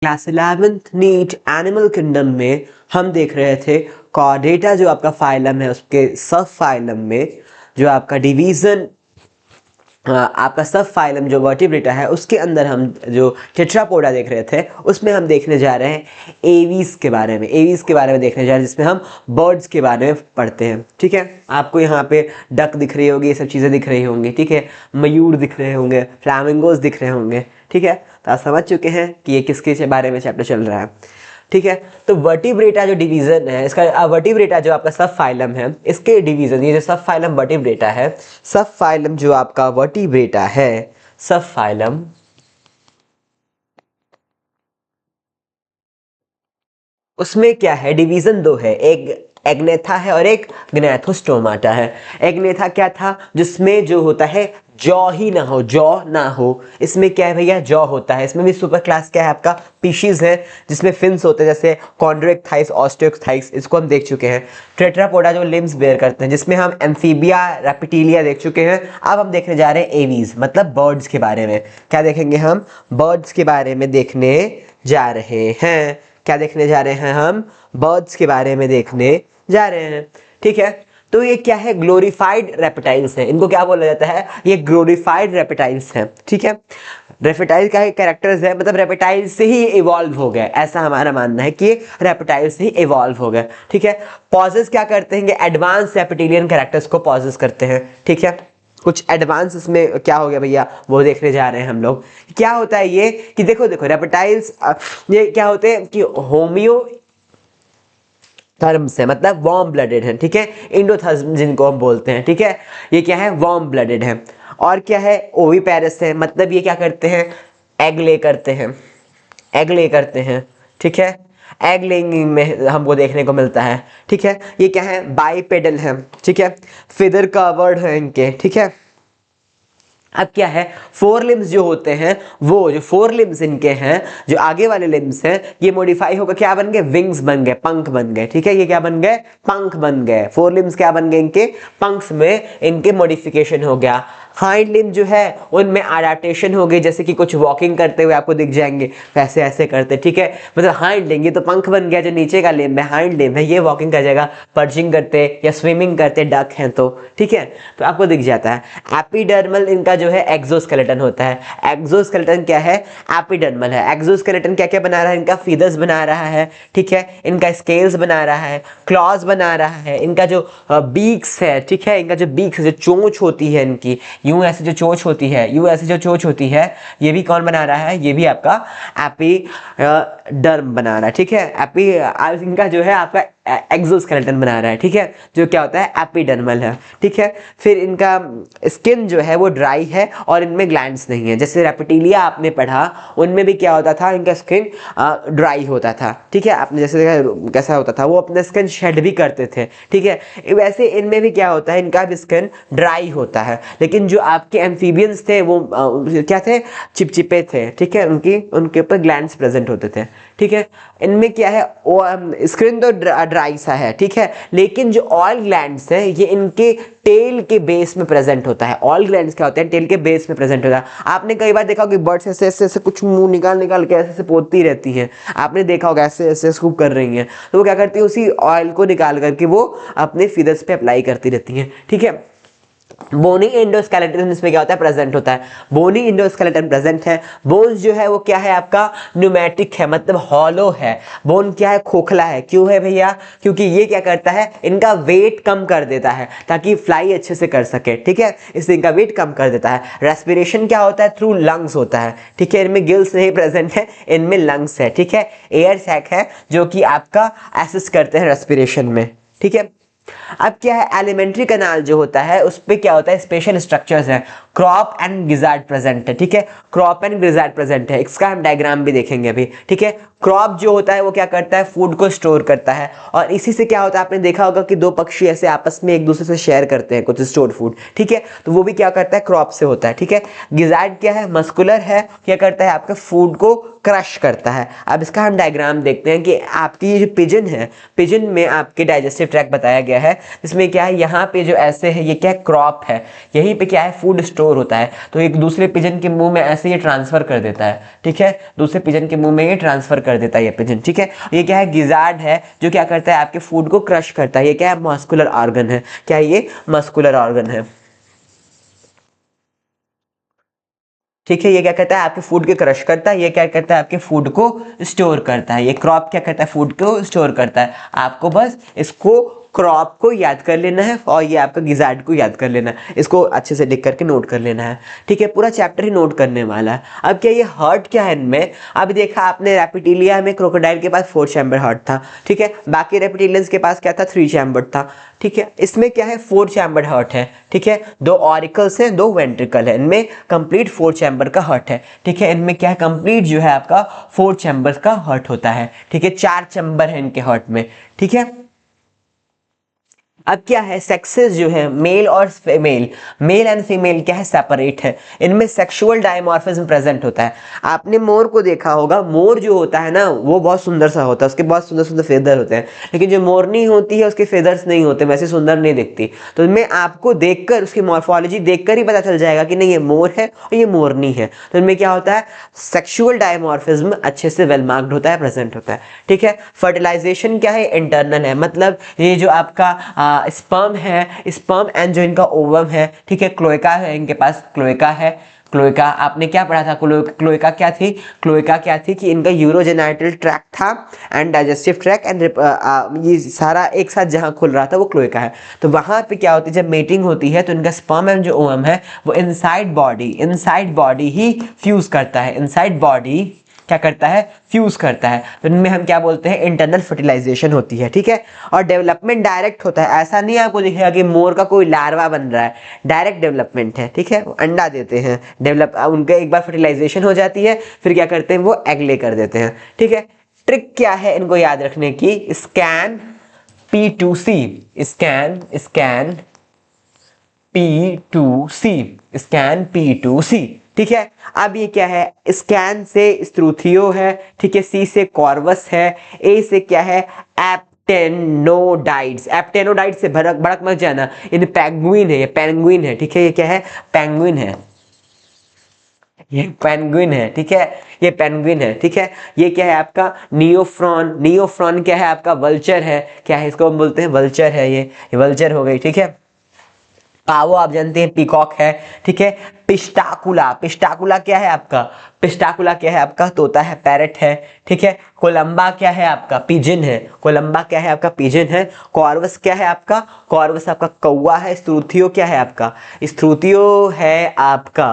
Class 11th NEET animal kingdom में हम देख रहे थे कॉर्डेटा जो आपका फाइलम है उसके सब फाइलम में जो आपका डिवीजन आपका सब फाइलम जो वर्टिब्रेटा है उसके अंदर हम जो टेट्रापोडा देख रहे थे उसमें हम देखने जा रहे हैं एवीज के बारे में देखने जा रहे हैं जिसमें हम बर्ड्स के बारे में पढ़ते हैं। ठीक है, आपको यहाँ पे डक दिख रही होगी, ये सब चीज़ें दिख रही होंगी। ठीक है, मयूर दिख रहे होंगे, फ्लैमिंगोज दिख रहे होंगे। ठीक है, तो आप समझ चुके हैं कि ये किसके बारे में चैप्टर चल रहा है। ठीक है, तो वर्टिब्रेटा जो डिवीजन है इसका, वर्टिब्रेटा जो आपका सब फाइलम है इसके डिवीजन, ये जो सब फाइलम वर्टिब्रेटा है, सब फाइलम जो आपका वर्टिब्रेटा है, सब फाइलम उसमें क्या है, डिवीजन दो है, एक एग्नेथा है और एक ग्नैथोस्टोमाटा है। एग्नेथा क्या था, जिसमें जो होता है जॉ ही ना हो, जॉ ना हो। इसमें क्या है भैया, जॉ होता है। इसमें भी सुपर क्लास क्या है आपका, पीशीज है जिसमें फिन्स होते हैं, जैसे कॉन्ड्रोइक्थाइस, ऑस्टियोक्थाइस, इसको हम देख चुके हैं। टेट्रापोडा जो लिम्स बेयर करते हैं, जिसमें हम एम्फीबिया, रेप्टिलिया देख चुके हैं। अब हम देखने जा रहे हैं एवीज, मतलब बर्ड्स के बारे में। क्या देखेंगे हम, बर्ड्स के बारे में देखने जा रहे हैं। क्या देखने जा रहे हैं हम, बर्ड्स के बारे में देखने जा रहे हैं। ठीक है, तो ये क्या है, ग्लोरीफाइड रेप्टाइल्स है। इनको क्या बोला जाता है, ये ग्लोरीफाइड रेप्टाइल्स हैं। ठीक है, रेप्टाइल का कैरेक्टर्स है, मतलब रेप्टाइल से ही इवॉल्व हो गए, ऐसा हमारा मानना है कि रेप्टाइल से ही इवॉल्व हो गए। ठीक है, पॉजेस क्या करते हैं, एडवांस रेप्टिलियन कैरेक्टर्स को पॉजेस करते हैं। ठीक है, कुछ एडवांस इसमें क्या हो गया भैया, वो देखने जा रहे हैं हम लोग। क्या होता है ये कि देखो रेप्टाइल्स ये क्या होते हैं कि होमियो थर्म्स है, मतलब वार्म ब्लडेड है। ठीक है, इंडोथर्म जिनको हम बोलते हैं। ठीक है, ये क्या है, वार्म ब्लडेड है। और क्या है, ओविपेरस है, मतलब ये क्या करते हैं, एग ले करते हैं, एग ले करते हैं। ठीक है, एग लेइंग में हमको देखने को मिलता है। ठीक है, ये क्या है, बाइपेडल है। ठीक है, फिदर कवर्ड है इनके। ठीक है, अब क्या है, फोर लिम्स जो होते हैं, वो जो फोर लिम्स इनके हैं, जो आगे वाले लिम्स हैं, ये मॉडिफाई होकर क्या बन गए, विंग्स बन गए, पंख बन गए। ठीक है, ये क्या बन गए, पंख बन गए। फोर लिम्स क्या बन गए, इनके पंख में इनके मॉडिफिकेशन हो गया। हाइंड लिम्ब जो है उनमें अडेप्टेशन हो गई, जैसे कि कुछ वॉकिंग करते हुए आपको दिख जाएंगे, वैसे ऐसे करते। ठीक है, मतलब हाइंड लिम्ब, ये तो पंख बन गया, जो नीचे का लिम्ब है, हाइंड लिम्ब है, ये वॉकिंग कर जाएगा, पर्चिंग करते या स्विमिंग करते, डक हैं तो। ठीक है, तो आपको दिख जाता है। एपिडर्मल इनका जो है एक्सोस्केलेटन होता है। एक्सोस्केलेटन क्या है, एपिडर्मल है। एक्सोस्केलेटन क्या क्या बना रहा है, इनका फीदर्स बना रहा है। ठीक है, इनका स्केल्स बना रहा है, क्लॉज बना रहा है, इनका जो बीक्स है। ठीक है, इनका जो बीक्स, जो चोंच होती है इनकी, यूं ऐसे जो चोंच होती है, यूं ऐसे जो चोंच होती है, ये भी कौन बना रहा है, ये भी आपका एपिडर्म बना रहा है। ठीक है, इनका जो है आपका एक्सोस्केलेटन बना रहा है। ठीक है, जो क्या होता है, एपिडर्मल है। ठीक है, फिर इनका स्किन जो है वो ड्राई है और इनमें ग्लैंड्स नहीं है। जैसे रेप्टिलिया आपने पढ़ा, उनमें भी क्या होता था, इनका स्किन ड्राई होता था। ठीक है, आपने जैसे देखा कैसा होता था, वो अपना स्किन शेड भी करते थे। ठीक है, वैसे इनमें भी क्या होता है, इनका भी स्किन ड्राई होता है। लेकिन जो आपके एम्फीबियंस थे वो क्या थे, चिपचिपे थे। ठीक है, उनके ऊपर ग्लैंड्स प्रेजेंट होते थे। ठीक है, इनमें क्या है, स्किन तो ड्राई सा है। ठीक है, लेकिन जो ऑयल ग्लैंड्स हैं ये इनके टेल के बेस में प्रेजेंट होता है। ऑयल ग्लैंड्स क्या होते हैं, टेल के बेस में प्रेजेंट होता है। आपने कई बार देखा होगा कि बर्ड्स ऐसे ऐसे ऐसे कुछ मुंह निकाल के ऐसे ऐसे पोतती रहती हैं। आपने देखा होगा ऐसे ऐसे स्कूप कर रही हैं, तो वो क्या करती है, उसी ऑयल को निकाल करके वो अपने फीदर्स पे अप्लाई करती रहती हैं। ठीक है, बोनी एंडोस्केलेटन इसमें क्या होता है, प्रेजेंट होता है। बोनी एंडोस्केलेटन प्रेजेंट है। बोन्स जो है वो क्या है आपका, न्यूमेटिक है, मतलब हॉलो है। बोन क्या है, खोखला है। क्यों है भैया, क्योंकि ये क्या करता है, इनका वेट कम कर देता है ताकि फ्लाई अच्छे से कर सके। ठीक है, इसलिए इनका वेट कम कर देता है। रेस्पिरेशन क्या होता है, थ्रू लंग्स होता है। ठीक है, इनमें गिल्स नहीं प्रेजेंट है, इनमें लंग्स है। ठीक है, एयर सैक है जो कि आपका असिस्ट करते हैं रेस्पिरेशन में। ठीक है, अब क्या है, एलिमेंट्री कैनाल जो होता है उस पे क्या होता है, स्पेशल स्ट्रक्चर्स है। क्रॉप एंड गिजार्ड प्रेजेंट है। ठीक है, क्रॉप एंड गिजार्ड प्रेजेंट है, इसका हम डायग्राम भी देखेंगे अभी। ठीक है, क्रॉप जो होता है वो क्या करता है, फूड को स्टोर करता है, और इसी से क्या होता है, आपने देखा होगा कि दो पक्षी ऐसे आपस में एक दूसरे से शेयर करते हैं कुछ स्टोर फूड। ठीक है, तो वो भी क्या करता है, क्रॉप से होता है। ठीक है, गिजार्ड क्या है, मस्कुलर है, क्या करता है, आपके फूड को क्रश करता है। अब इसका हम डायग्राम देखते हैं कि आपकी ये जो पिजन है, पिजन में आपके डाइजेस्टिव ट्रैक्ट बताया गया है, इसमें क्या है, यहाँ पे जो ऐसे है ये क्या है, क्रॉप है, यहीं पे क्या है, फूड स्टोर स्टोर होता है, तो एक दूसरे पिजन के मुंह में ऐसे ये ट्रांसफर कर देता है, ठीक है, दूसरे पिजन के मुंह में ये ट्रांसफर कर देता है ये पिजन, ठीक है। ये क्या है, गिजार्ड है, जो क्या करता है आपके फूड को क्रश करता है। ये क्या है, मस्कुलर ऑर्गन है। क्या ये मस्कुलर ऑर्गन है, ठीक है। ये क्या करता है, आपके फूड को क्रश करता है। ये क्या करता है, आपके फूड को स्टोर करता है। ये क्रॉप क्या करता है, फूड को स्टोर करता है। आपको बस इसको क्रॉप को याद कर लेना है और ये आपका गिजार्ड को याद कर लेना है। इसको अच्छे से लिख करके नोट कर लेना है, ठीक है। पूरा चैप्टर ही नोट करने वाला है। अब क्या ये हार्ट क्या है इनमें, अब देखा आपने रेप्टिलिया में क्रोकोडाइल के पास 4 चैम्बर हार्ट था, ठीक है। बाकी रेप्टिलियंस के पास क्या था, 3 चैम्बर था, ठीक है। इसमें क्या है, 4 चैम्बर हार्ट है, ठीक है। 2 ऑरिकल्स हैं, 2 वेंट्रिकल है, इनमें कंप्लीट 4 चैम्बर का हार्ट है, ठीक है। इनमें क्या है, कंप्लीट जो है आपका 4 चैम्बर का हार्ट होता है, ठीक है। 4 चैम्बर है इनके हार्ट में, ठीक है। अब क्या है, सेक्सेस जो है मेल और फीमेल, मेल एंड फीमेल क्या है, सेपरेट है। इनमें सेक्सुअल डायमॉर्फिज्म प्रेजेंट होता है। आपने मोर को देखा होगा, मोर जो होता है ना वो बहुत सुंदर सा होता है, उसके बहुत सुंदर सुंदर फेदर होते हैं, लेकिन जो मोरनी होती है उसके फेदर्स नहीं होते, वैसे सुंदर नहीं दिखती। तो इनमें आपको देखकर उसकी मॉर्फोलॉजी देखकर ही पता चल जाएगा कि नहीं ये मोर है और ये मोरनी है। तो इनमें क्या होता है, सेक्सुअल डायमॉर्फिज्म अच्छे से वेल मार्क्ड होता है, प्रेजेंट होता है, ठीक है। फर्टिलाइजेशन क्या है, इंटरनल है, मतलब ये जो आपका स्पर्म है, स्पर्म एंड जो इनका ओवम है, ठीक है। क्लोएका है इनके पास, क्लोएका है। क्लोएका आपने क्या पढ़ा था, क्लोएका क्या थी, क्लोएका क्या थी कि इनका यूरोजेनाइटल ट्रैक्ट था एंड डाइजेस्टिव ट्रैक्ट एंड ये सारा एक साथ जहां खुल रहा था वो क्लोएका है। तो वहां पे क्या होती है, जब मेटिंग होती है तो इनका स्पर्म एंड जो ओवम है वो इनसाइड बॉडी ही फ्यूज करता है, इनसाइड बॉडी क्या करता है, फ्यूज करता है। तो इनमें हम क्या बोलते हैं, इंटरनल फर्टिलाइजेशन होती है, ठीक है। और डेवलपमेंट डायरेक्ट होता है, ऐसा नहीं आपको दिखेगा कि मोर का कोई लार्वा बन रहा है, डायरेक्ट डेवलपमेंट है, ठीक है। वो अंडा देते हैं, डेवलप उनका एक बार फर्टिलाइजेशन हो जाती है, फिर क्या करते हैं वो एग ले कर देते हैं, ठीक है। ट्रिक क्या है इनको याद रखने की, scan P2C, scan P2C, scan P2C, ठीक है। अब ये क्या है, स्कैन से स्ट्रूथियो है, ठीक है। सी से कॉर्वस है, ए से क्या है, एप्टेनोडाइड्स, एप्टेनोडाइड्स से भड़क भड़क मत जाना, इन पेंगुइन है, ये पेंगुइन है, ठीक है। ये क्या है, पेंगुइन है, ये पेंगुइन है, ठीक है। ये पेंगुइन है, ठीक है। ये क्या है आपका नियोफ्रॉन, नियोफ्रॉन क्या है आपका, वल्चर है, क्या है इसको हम बोलते हैं, वल्चर है, ये वल्चर हो गई, ठीक है। पावो आप जानते हैं पीकॉक है, ठीक है। पिस्टाकुला, पिस्टाकुला क्या है आपका, पिस्टाकुला क्या है आपका, तोता है, पैरट है, ठीक है। कोलंबा क्या है आपका, पिजन है, कोलंबा क्या है आपका, पिजन है। कॉर्वस क्या है आपका, कॉर्वस आपका कौवा है। स्ट्रूथियो क्या है आपका, स्ट्रूथियो है आपका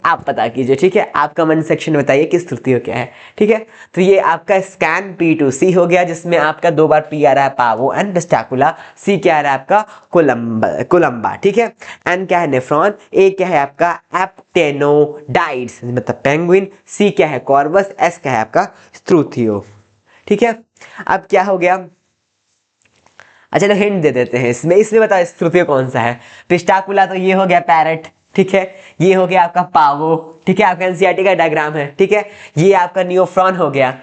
आप पता कीजिए, ठीक है। आप कमेंट सेक्शन में बताइए कि स्ट्रूथियो क्या है, ठीक है। तो ये आपका स्कैन P2C हो गया, जिसमें आपका 2 बार P आ रहा है, पावो एंड पिस्टाकुला। C क्या आ रहा है आपका, कोलंबा, ठीक है। N क्या है, नेफ्रॉन। A क्या है आपका, एप्टेनोडाइड्स मतलब पेंगुइन। C क्या है, कॉर्वस। S क्या है आपका, स्ट्रूथियो, ठीक है। अब क्या हो गया, अच्छा चलो हिंट दे देते हैं इसमें बताओ स्ट्रूथियो कौन सा है। पिस्टाकुला तो ये हो गया पैरट, ठीक है। ये हो गया आपका पावो, ठीक है, आपका एनसीईआरटी का डायग्राम है, ठीक है। ये आपका नियोफ्रॉन हो गया।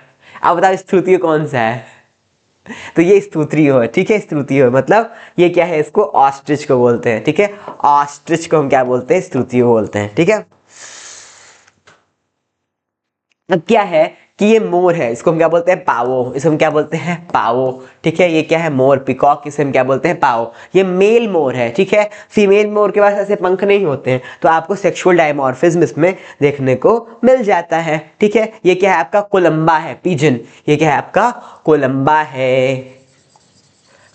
अब बताओ स्ट्रूथियो कौन सा है, तो ये स्ट्रूथियो है, ठीक है। स्ट्रूथियो है मतलब ये क्या है, इसको ऑस्ट्रिच को बोलते हैं, ठीक है। ऑस्ट्रिच को हम क्या बोलते हैं, स्ट्रूथियो बोलते हैं, ठीक है। अब क्या है कि ये मोर है, इसको हम क्या बोलते हैं, पावो, इसे हम क्या बोलते हैं, पावो, ठीक है। ये क्या है, मोर, पिकॉक, इसे हम क्या बोलते हैं, पावो। ये मेल मोर है, ठीक है। फीमेल मोर के पास ऐसे पंख नहीं होते हैं, तो आपको सेक्सुअल डायमॉर्फिज्म इसमें देखने को मिल जाता है, ठीक है। ये क्या है आपका, कोलंबा है, पिजन। ये क्या है आपका, कोलंबा है,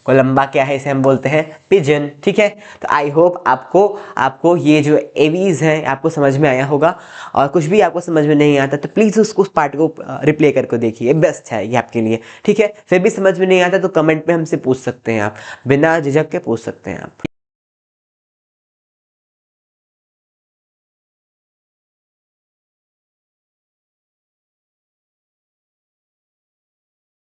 कोलंबा क्या है, इसे हम बोलते हैं पिजन, ठीक है। तो आई होप आपको ये जो एवीज हैं आपको समझ में आया होगा, और कुछ भी आपको समझ में नहीं आता तो प्लीज़ उसको उस पार्ट को रिप्ले करके देखिए, बेस्ट है ये आपके लिए, ठीक है। फिर भी समझ में नहीं आता तो कमेंट में हमसे पूछ सकते हैं आप, बिना झिझक के पूछ सकते हैं आप।